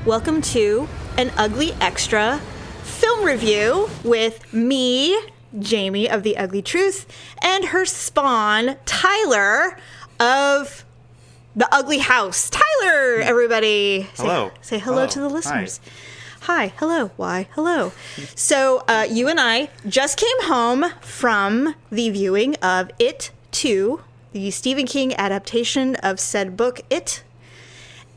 Welcome to an Uglee Extra film review with me, Jamie of the Uglee Truth, and her spawn, Tyler of the Ugly House. Tyler, everybody. Hello. Say hello to the listeners. Hi. Hello. Why? Hello. So you and I just came home from the viewing of It 2, the Stephen King adaptation of said book, It.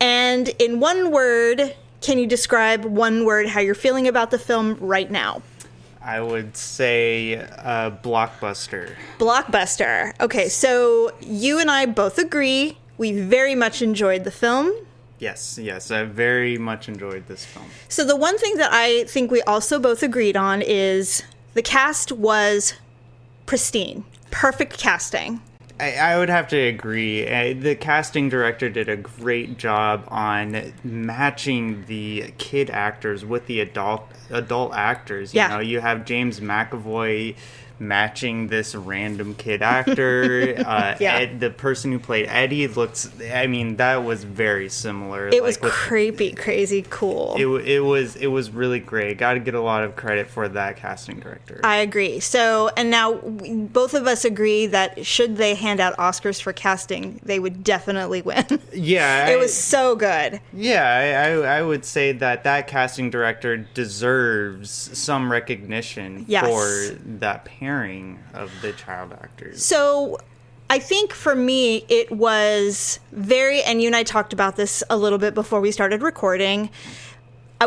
And in one word, can you describe one word how you're feeling about the film right now? I would say blockbuster. Blockbuster. Okay, so you and I both agree we very much enjoyed the film. Yes, I very much enjoyed this film. So the one thing that I think we also both agreed on is the cast was pristine. Perfect casting. I would have to agree. The casting director did a great job on matching the kid actors with the adult actors. You know, you have James McAvoy matching this random kid actor. Ed, the person who played Eddie that was very similar. It was creepy, crazy cool. It was really great. Got to get a lot of credit for that casting director. I agree. So, and now both of us agree that should they hand out Oscars for casting, they would definitely win. Yeah. It was so good. Yeah, I would say that casting director deserves some recognition for that pairing of the child actors. So I think for me, it was very, and you and I talked about this a little bit before we started recording.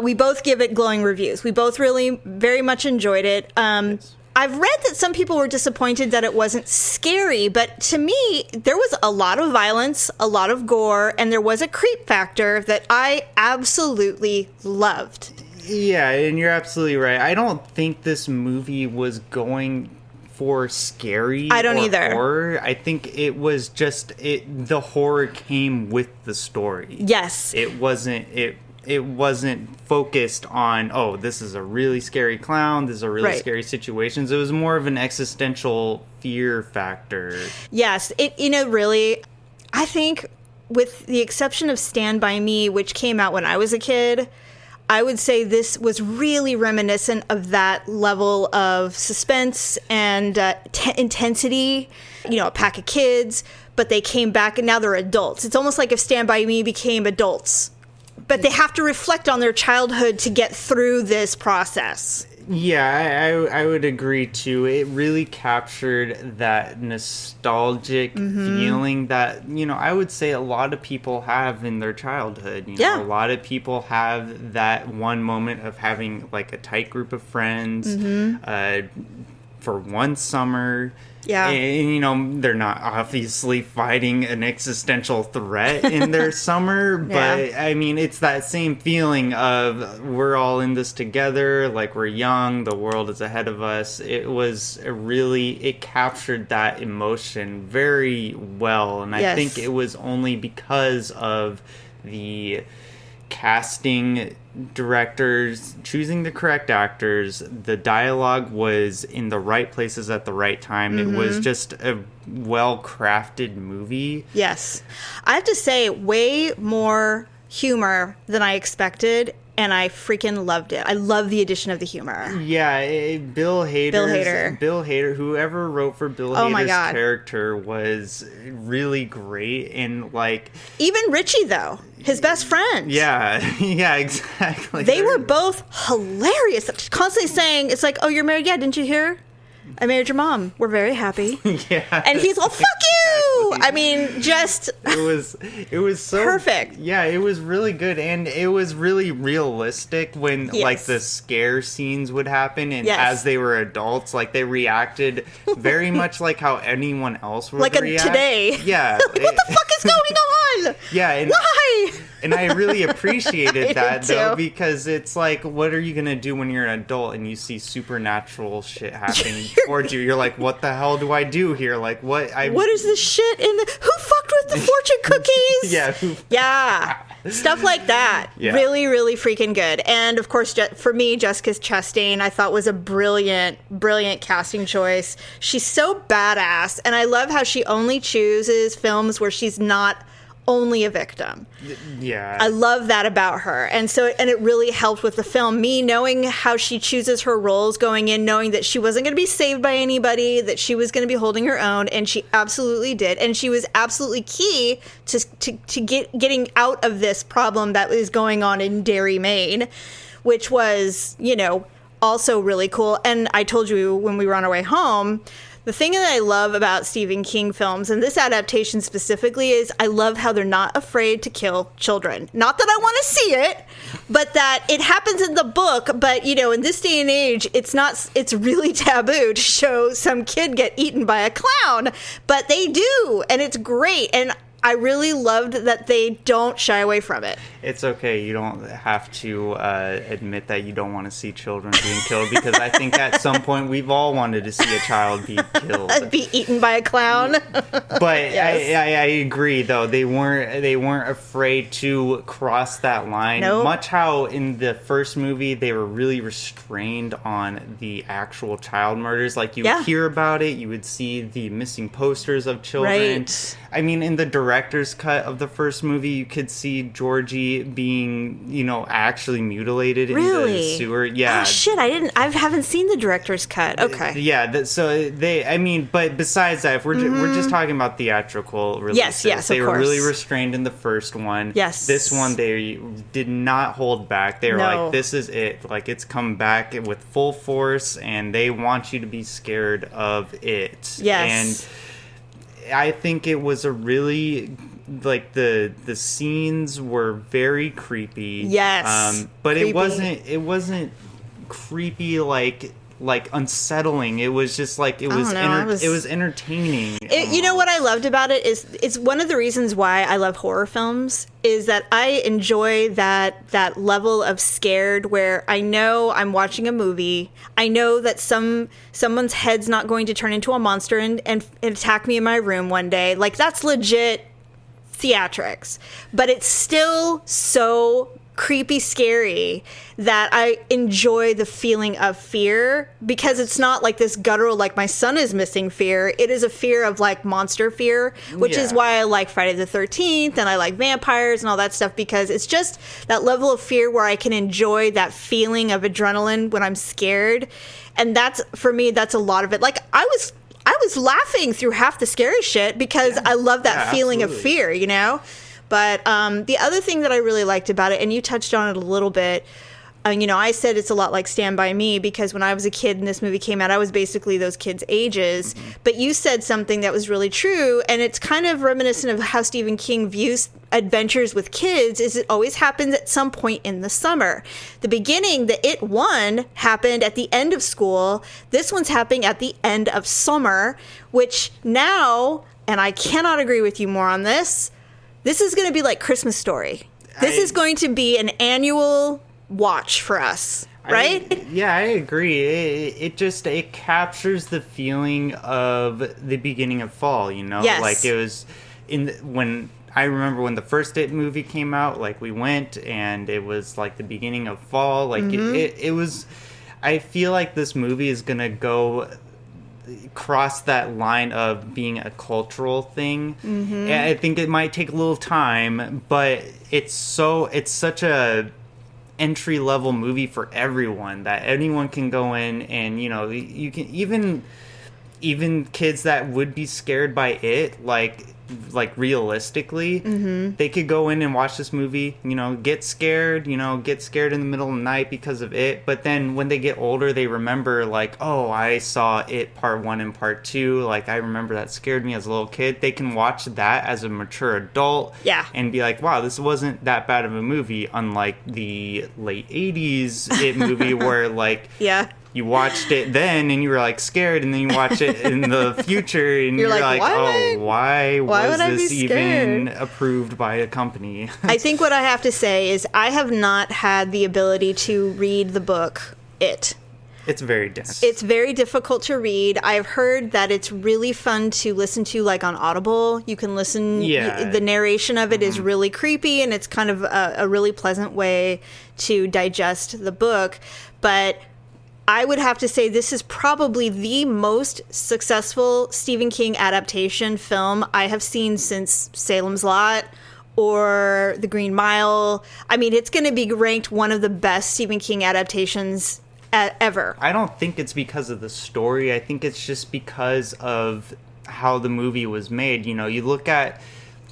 We both give it glowing reviews. We both really very much enjoyed it. Yes. I've read that some people were disappointed that it wasn't scary, but to me, there was a lot of violence, a lot of gore, and there was a creep factor that I absolutely loved. Yeah, and you're absolutely right. I don't think this movie was going for scary either. Horror. I think it was just the horror came with the story. Yes. It wasn't focused on, oh, this is a really scary clown, this is a really scary situation. It was more of an existential fear factor. Yes. Really, I think with the exception of Stand By Me, which came out when I was a kid, I would say this was really reminiscent of that level of suspense and intensity. A pack of kids, but they came back and now they're adults. It's almost like if Stand By Me became adults. But they have to reflect on their childhood to get through this process. Yeah, I would agree too. It really captured that nostalgic feeling that, I would say a lot of people have in their childhood. A lot of people have that one moment of having like a tight group of friends for one summer. Yeah. And, they're not obviously fighting an existential threat in their summer, but it's that same feeling of we're all in this together, like we're young, the world is ahead of us. It captured that emotion very well. And I think it was only because of the casting directors choosing the correct actors, the dialogue was in the right places at the right time. It was just a well-crafted movie. Yes. I have to say, way more humor than I expected, and I freaking loved it. I love the addition of the humor. Yeah, Bill Hader, whoever wrote for Bill Hader's character was really great, and even Richie though, his best friend. Yeah, exactly. They were both hilarious. Constantly saying, it's like, oh, you're married? Yeah, didn't you hear? I married your mom. We're very happy. Yeah. And he's all, fuck you! I mean, just... It was so... perfect. Yeah, it was really good. And it was really realistic when, the scare scenes would happen. And as they were adults, they reacted very much like how anyone else would react. Today. Yeah. What the fuck is going on? Yeah. And why? And I really appreciated that, though, because it's like, what are you going to do when you're an adult and you see supernatural shit happening towards you? You're like, what the hell do I do here? Like, what is this shit in the... Who fucked with the fortune cookies? Yeah. Stuff like that. Yeah. Really, really freaking good. And, of course, for me, Jessica Chastain, I thought was a brilliant, brilliant casting choice. She's so badass, and I love how she only chooses films where she's not only a victim. Yeah. I love that about her. And it really helped with the film. Me knowing how she chooses her roles going in, knowing that she wasn't going to be saved by anybody, that she was going to be holding her own, and she absolutely did. And she was absolutely key to getting out of this problem that was going on in Derry, Maine, which was, also really cool. And I told you when we were on our way home, the thing that I love about Stephen King films, and this adaptation specifically, is I love how they're not afraid to kill children. Not that I want to see it, but that it happens in the book. But, in this day and age, it's really taboo to show some kid get eaten by a clown. But they do, and it's great. And I really loved that they don't shy away from it. It's okay. You don't have to admit that you don't want to see children being killed, because I think at some point we've all wanted to see a child be killed. Be eaten by a clown. But yes. I agree, though. They weren't afraid to cross that line. Nope. Much how in the first movie they were really restrained on the actual child murders. Like, you would hear about it, you would see the missing posters of children. Right. I mean, in the director's cut of the first movie, you could see Georgie being, actually mutilated in the sewer. Yeah. Oh, shit, I haven't seen the director's cut. Okay. Yeah, but besides that, if we're just talking about theatrical releases, yes, they of were course. really restrained in the first one. Yes. This one, they did not hold back. They were like, this is it. Like, it's come back with full force, and they want you to be scared of it. Yes. And I think it was a really, like, the scenes were very creepy. Yes. But creepy. it wasn't creepy like unsettling. It was just like it was entertaining. You know what I loved about it is it's one of the reasons why I love horror films is that I enjoy that level of scared where I know I'm watching a movie. I know that someone's head's not going to turn into a monster and attack me in my room one day. Like, that's legit theatrics. But it's still so creepy scary that I enjoy the feeling of fear, because it's not like this guttural, like my son is missing fear. It is a fear of like monster fear, which is why I like Friday the 13th and I like vampires and all that stuff, because it's just that level of fear where I can enjoy that feeling of adrenaline when I'm scared. And that's, for me, that's a lot of it. Like, I was laughing through half the scary shit because I love that feeling of fear, But the other thing that I really liked about it, and you touched on it a little bit, I said it's a lot like Stand By Me, because when I was a kid and this movie came out, I was basically those kids' ages. Mm-hmm. But you said something that was really true, and it's kind of reminiscent of how Stephen King views adventures with kids, is it always happens at some point in the summer. The beginning, the It one happened at the end of school. This one's happening at the end of summer, which now, and I cannot agree with you more on this, this is going to be like Christmas Story. This is going to be an annual watch for us, right? I agree. It captures the feeling of the beginning of fall, Yes. Like, it was when I remember when the first It movie came out, like, we went and it was like the beginning of fall. Like, it was, I feel like this movie is going to go cross that line of being a cultural thing. Mm-hmm. And I think it might take a little time, but it's such a entry level movie for everyone that anyone can go in and you can even kids that would be scared by it, like realistically, they could go in and watch this movie, get scared in the middle of the night because of it. But then when they get older, they remember, like, oh, I saw It Part 1 and Part 2. Like, I remember that scared me as a little kid. They can watch that as a mature adult and be like, wow, this wasn't that bad of a movie, unlike the late 80s It movie where, like, you watched it then and you were like scared, and then you watch it in the future and you're like, why was this even approved by a company? I think what I have to say is I have not had the ability to read the book It. It's very dense. It's very difficult to read. I've heard that it's really fun to listen to, like, on Audible. You can listen. The narration of it is really creepy, and it's kind of a really pleasant way to digest the book. But I would have to say this is probably the most successful Stephen King adaptation film I have seen since Salem's Lot or The Green Mile. I mean, it's going to be ranked one of the best Stephen King adaptations ever. I don't think it's because of the story. I think it's just because of how the movie was made. You know, you look at,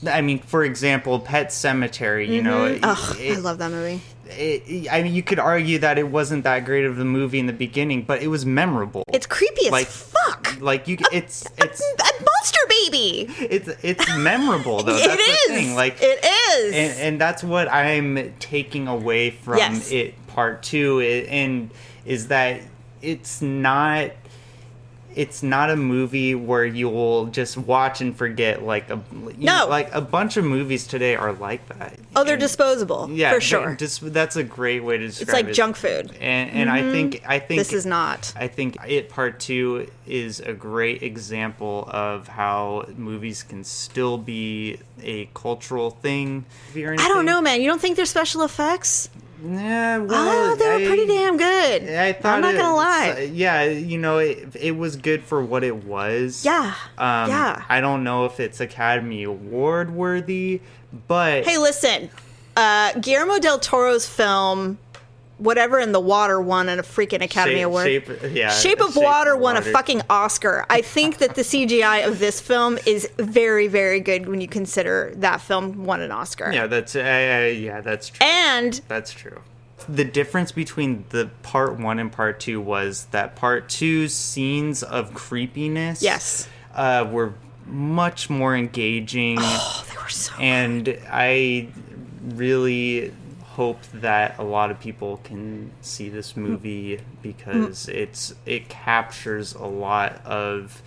I mean, for example, Pet Sematary, you know. I love that movie. I mean, you could argue that it wasn't that great of a movie in the beginning, but it was memorable. It's creepy as fuck. Like it's a monster baby. It's memorable though. That's the thing. Like it is, and that's what I'm taking away from it. Part 2, and is that it's not a movie where you'll just watch and forget. Like like a bunch of movies today are like that. Oh, they're disposable. Yeah, for sure. That's a great way to describe it. It's like junk food. And I think this is not. I think It Part 2 is a great example of how movies can still be a cultural thing. I don't know, man. You don't think there's special effects? Yeah, well, they were pretty damn good. I thought I'm not gonna lie. Yeah, you know, it was good for what it was. Yeah. I don't know if it's Academy Award worthy, but hey, listen, Guillermo del Toro's film, Whatever in the Water, won a freaking Academy Award. Shape of Water won a fucking Oscar. I think that the CGI of this film is very, very good when you consider that film won an Oscar. Yeah, that's true. And that's true. The difference between the Part 1 and Part 2 was that Part 2's scenes of creepiness were much more engaging. Oh, they were so and good. I really hope that a lot of people can see this movie because it captures a lot of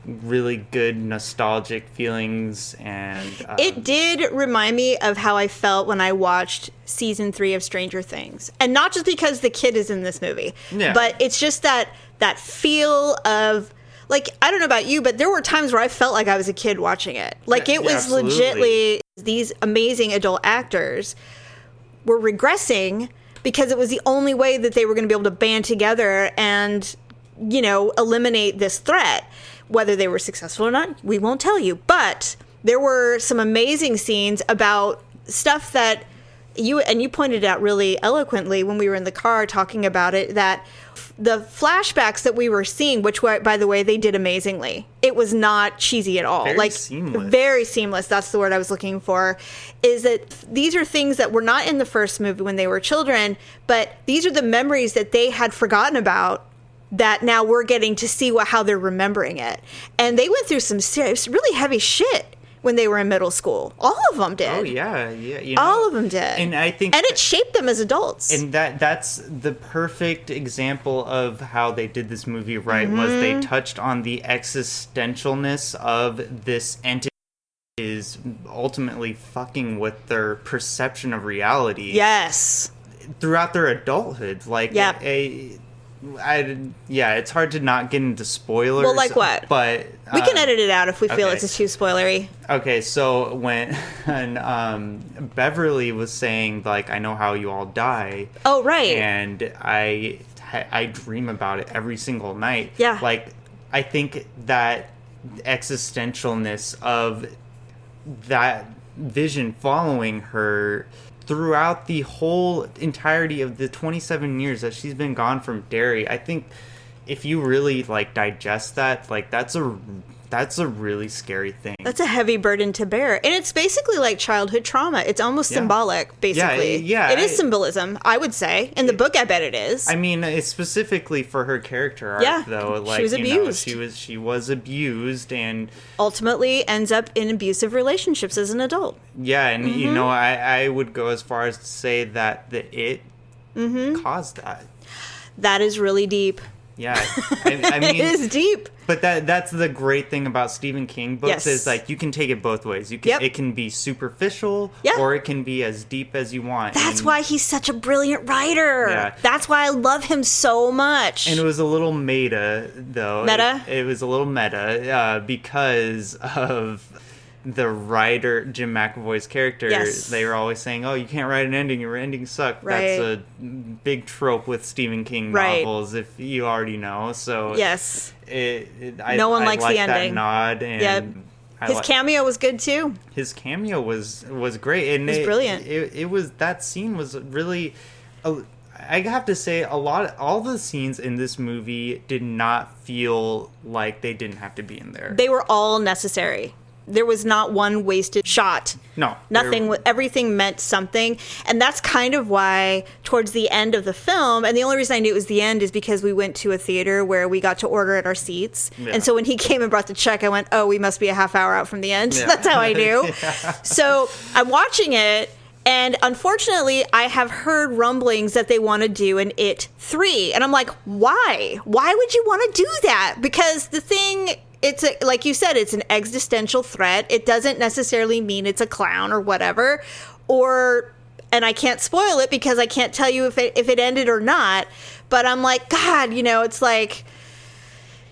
really good nostalgic feelings, and it did remind me of how I felt when I watched season 3 of Stranger Things, and not just because the kid is in this movie, but it's just that feel of, like, I don't know about you, but there were times where I felt like I was a kid watching it. Like, it was legitly these amazing adult actors were regressing because it was the only way that they were going to be able to band together and, you know, eliminate this threat. Whether they were successful or not, we won't tell you. But there were some amazing scenes about stuff that you pointed out really eloquently when we were in the car talking about it, that the flashbacks that we were seeing, which were, by the way, they did amazingly. It was not cheesy at all. Very seamless. Very seamless. That's the word I was looking for. Is that these are things that were not in the first movie when they were children, but these are the memories that they had forgotten about that now we're getting to see how they're remembering it. And they went through some serious, really heavy shit when they were in middle school. All of them did. Oh, yeah. You know, all of them did. And I think... And it shaped them as adults. And that's the perfect example of how they did this movie right, was they touched on the existentialness of this entity is ultimately fucking with their perception of reality. Yes. Throughout their adulthood. Like, it's hard to not get into spoilers. Well, like what? But we can edit it out if we feel it's too spoilery. Okay, so when Beverly was saying, like, I know how you all die. Oh, right. And I dream about it every single night. Yeah. Like, I think that existentialness of that vision following her throughout the whole entirety of the 27 years that she's been gone from Derry, I think if you really, like, digest that, like, that's a really scary thing. That's a heavy burden to bear. And it's basically like childhood trauma. It's almost symbolic, basically. Yeah. It is symbolism, I would say. In the book, I bet it is. I mean, it's specifically for her character arc, though. Like, she was abused. She was abused and... ultimately ends up in abusive relationships as an adult. Yeah, and, you know, I would go as far as to say that it caused that. That is really deep. Yeah, I mean, it is deep. But that's the great thing about Stephen King books is, like, you can take it both ways. You can it can be superficial or it can be as deep as you want. That's why he's such a brilliant writer. Yeah. That's why I love him so much. And it was a little meta, though. Meta? It was a little meta because of the writer, Jim McAvoy's character. They were always saying, oh, you can't write an ending, your endings suck. That's a big trope with Stephen King novels, if you already know. So yes, no one likes like the ending. That nod, and His cameo was good too. His cameo was great, and it was brilliant. It was, that scene was really. I have to say, all the scenes in this movie did not feel like they didn't have to be in there. They were all necessary. There was not one wasted shot. No. Nothing. Everything meant something. And that's kind of why towards the end of the film, and the only reason I knew it was the end is because we went to a theater where we got to order at our seats. Yeah. And so when he came and brought the check, I went, oh, we must be a half hour out from the end. Yeah. That's how I knew. Yeah. So I'm watching it. And unfortunately, I have heard rumblings that they want to do an It 3. And I'm like, why? Why would you want to do that? Because the thing, like you said, it's an existential threat. It doesn't necessarily mean it's a clown or whatever. And I can't spoil it because I can't tell you if it ended or not. But I'm like, God, it's like,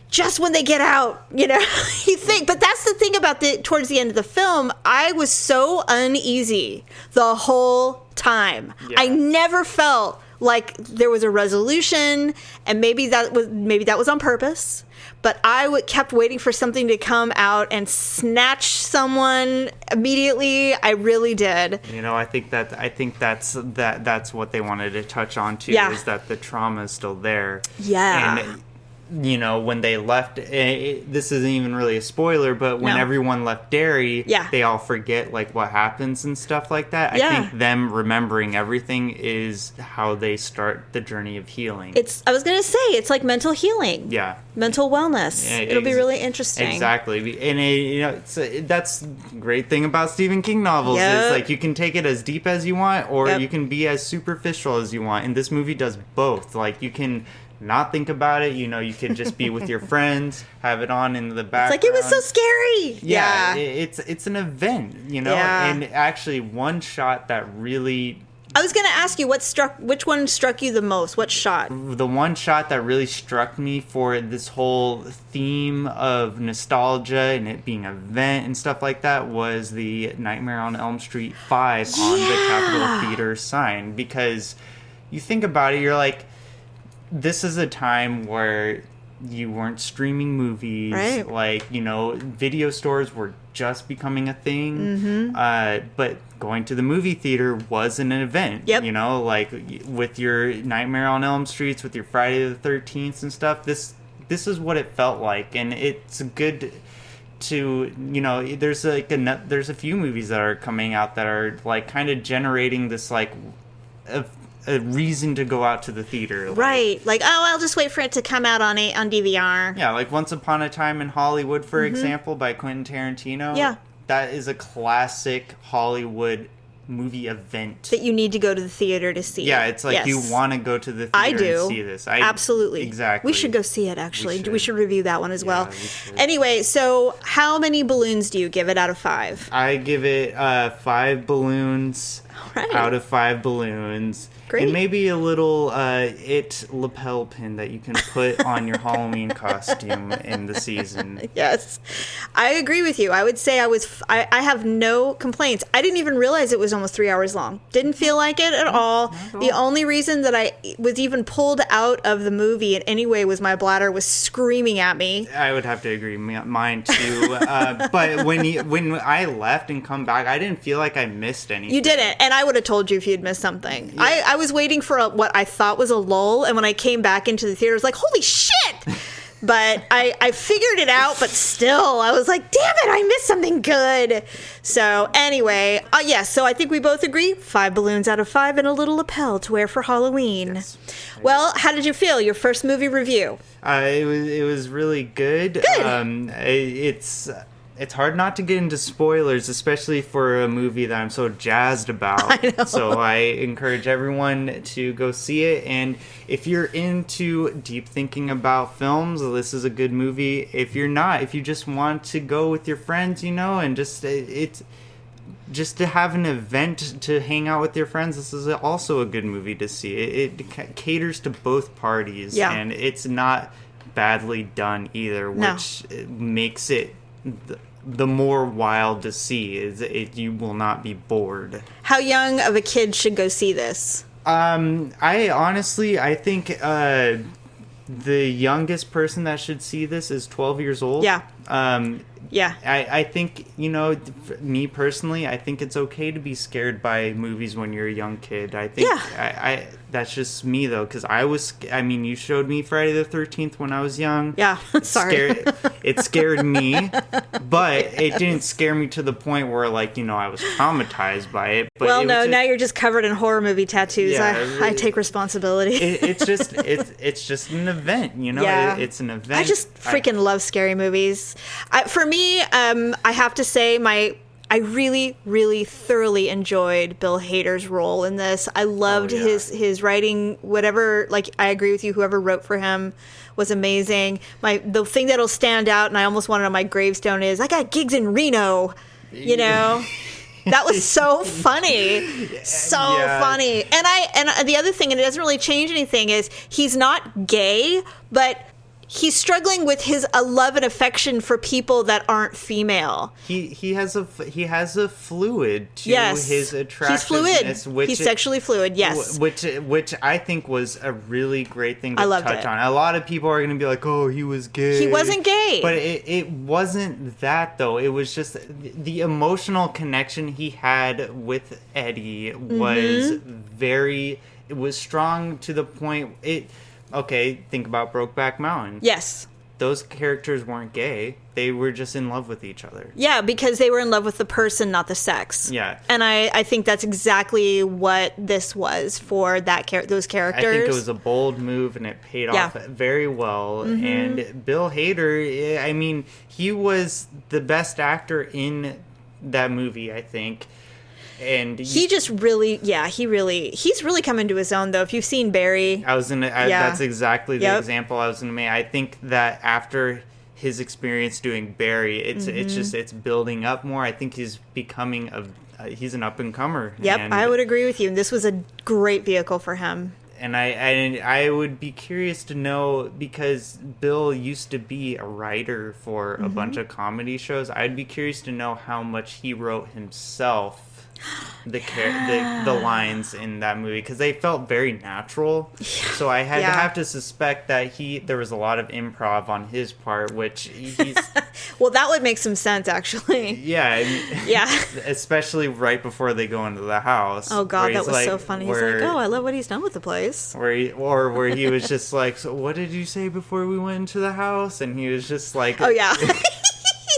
just when they get out, you think. But that's the thing about towards the end of the film, I was so uneasy the whole time. Yeah. I never felt like there was a resolution, and maybe that was on purpose. But I kept waiting for something to come out and snatch someone immediately. I really did. I think that's what they wanted to touch on too. Yeah. Is that the trauma is still there. Yeah. And when they left, this isn't even really a spoiler, but when everyone left Derry, they all forget like what happens and stuff like that. I think them remembering everything is how they start the journey of healing. I was going to say, it's like mental healing. Yeah. Mental wellness. It'll be really interesting. Exactly. And that's the great thing about Stephen King novels is like you can take it as deep as you want, or you can be as superficial as you want. And this movie does both. Like you can not think about it, you can just be with your friends, have it on in the background. It's like, it was so scary. Yeah. It's an event, and actually one shot that really, I was going to ask you which one struck you the most? What shot? The one shot that really struck me for this whole theme of nostalgia and it being an event and stuff like that was the Nightmare on Elm Street 5 on the Capitol Theater sign, because you think about it, you're like, this is a time where you weren't streaming movies, right? Like, video stores were just becoming a thing. Mm-hmm. But going to the movie theater wasn't an event. Yep. Like with your Nightmare on Elm Streets, with your Friday the 13th and stuff. This is what it felt like, and it's good to there's a few movies that are coming out that are like kind of generating this like a reason to go out to the theater. Right. Like, I'll just wait for it to come out on DVR. Yeah, like Once Upon a Time in Hollywood, for example, by Quentin Tarantino. Yeah. That is a classic Hollywood movie event. That you need to go to the theater to see. Yeah, it's like you want to go to the theater and see this. Absolutely. Exactly. We should go see it, actually. We should review that one as well. Anyway, so how many balloons do you give it out of 5? I give it 5 balloons out of 5 balloons. Great. And maybe a little It lapel pin that you can put on your Halloween costume in the season. Yes. I agree with you. I would say I have no complaints. I didn't even realize it was almost 3 hours long. Didn't feel like it at all. The only reason that I was even pulled out of the movie in any way was my bladder was screaming at me. I would have to agree. Mine too. But when I left and come back, I didn't feel like I missed anything. You didn't. And I would have told you if you'd missed something. Yeah. I was waiting for what I thought was a lull, and when I came back into the theater, I was like, holy shit! But I figured it out, but still, I was like, damn it, I missed something good. So anyway, yes, so I think we both agree, 5 balloons out of 5 and a little lapel to wear for Halloween. Yes. Well, how did you feel? Your first movie review? It was really good. It's hard not to get into spoilers, especially for a movie that I'm so jazzed about. I know. So I encourage everyone to go see it. And if you're into deep thinking about films, this is a good movie. If you're not, if you just want to go with your friends, and just to have an event to hang out with your friends, this is also a good movie to see. It caters to both parties, and it's not badly done either, which makes it the more wild to see. You will not be bored. How young of a kid should go see this? I honestly think the youngest person that should see this is 12 years old. Yeah. Yeah. I think, me personally, I think it's okay to be scared by movies when you're a young kid. I think I that's just me, though, because you showed me Friday the 13th when I was young. Yeah, sorry. It scared me, but it didn't scare me to the point where, I was traumatized by it. But now you're just covered in horror movie tattoos. Yeah, I take responsibility. It's just an event, Yeah. It's an event. I just freaking love scary movies. For me, I have to say I really, really thoroughly enjoyed Bill Hader's role in this. I loved his writing, whatever, I agree with you, whoever wrote for him was amazing. The thing that'll stand out, and I almost want it on my gravestone, is I got gigs in Reno, That was so funny. So funny. And the other thing, and it doesn't really change anything, is he's not gay, but he's struggling with his love and affection for people that aren't female. He has a fluid to his attractiveness. He's fluid. He's sexually fluid. Yes. Which I think was a really great thing to touch it. on. A lot of people are going to be like, "Oh, he was gay." He wasn't gay. But it wasn't that, though. It was just the emotional connection he had with Eddie was it was strong to the point Okay, think about Brokeback Mountain. Yes. Those characters weren't gay. They were just in love with each other. Yeah, because they were in love with the person, not the sex. Yeah. And I think that's exactly what this was for those characters. I think it was a bold move, and it paid off very well. And Bill Hader, he was the best actor in that movie, I think. And he just really, he's really come into his own, though. If you've seen Barry, that's exactly the example I was going to make. I think that after his experience doing Barry, it's building up more. I think he's becoming he's an up and comer. Yep, I would agree with you. And this was a great vehicle for him. And I would be curious to know, because Bill used to be a writer for a bunch of comedy shows. I'd be curious to know how much he wrote himself. The lines in that movie, because they felt very natural. So I had to have to suspect that there was a lot of improv on his part, which he's well, that would make some sense, actually. Yeah. Especially right before they go into the house. Oh God, that was so funny. He's like, "Oh, I love what he's done with the place." Where he was just like, "So what did you say before we went into the house?" And he was just like, "Oh yeah."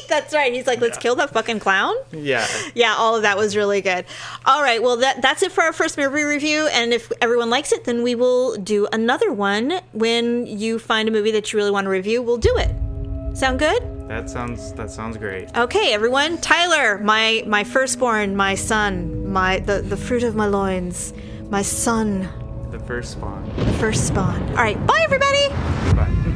That's right. He's like, "Let's kill that fucking clown." Yeah. Yeah, all of that was really good. All right, well, that's it for our first movie review. And if everyone likes it, then we will do another one. When you find a movie that you really want to review, we'll do it. Sound good? That sounds great. Okay, everyone. Tyler, my firstborn, my son, the fruit of my loins, my son. The first spawn. The first spawn. All right, bye, everybody. Bye.